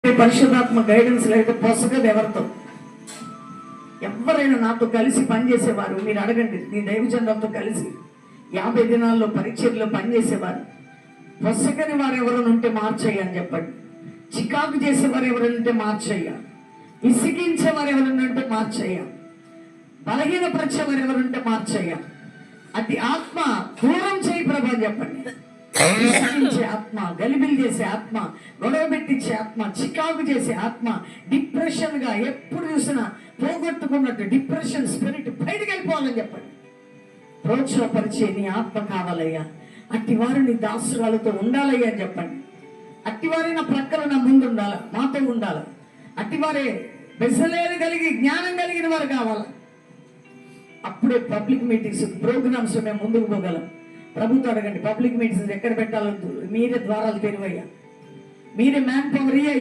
పరిశుద్ధాత్మ గైడెన్స్ లేకపోతే పొసగదు ఎవరితో. ఎవరైనా నాతో కలిసి పనిచేసేవారు, మీరు అడగండి, నీ దైవజనులతో కలిసి 50 దినాల్లో పరిచర్లో పనిచేసేవారు, పొసగని వారు ఎవరైనా ఉంటే మార్చేయ అని చెప్పండి. చికాకు చేసేవారు ఎవరైనా ఉంటే మార్చేయ, విసిగించేవారు ఎవరైనా ఉంటే మార్చేయ, బలహీనపరిచేవారు ఎవరుంటే మార్చేయ. అది ఆత్మ దూరం చేయి ప్రభు అని చెప్పండి. విసిగించే ఆత్మ, గలిబిలి చేసే ఆత్మ, గొడవ పెట్టించే ఆత్మ, చికాకు చేసే ఆత్మ, డిప్రెషన్ గా ఎప్పుడు చూసినా పోగొట్టుకున్నట్టు డిప్రెషన్ స్పిరిట్ బయటకు వెళ్ళిపోవాలని చెప్పండి. ప్రోత్సాహపరిచే నీ ఆత్మ కావాలయ్యా. అట్టి వారు నీ దాసురాలతో ఉండాలయ్యా అని చెప్పండి. అట్టివారే నా ప్రక్కన నా ముందు ఉండాలి, మాతో ఉండాలి. అట్టివారే బెసలేరు కలిగి జ్ఞానం కలిగిన వారు కావాలి. అప్పుడే పబ్లిక్ మీటింగ్స్ ప్రోగ్రామ్స్ మేము ముందుకు పోగలం. ప్రభుత్వం అడగండి, పబ్లిక్ మీటింగ్స్ ఎక్కడ పెట్టాలో మీరే ద్వారాలు తెరివయ్యా, మీరే మ్యాన్ పవర్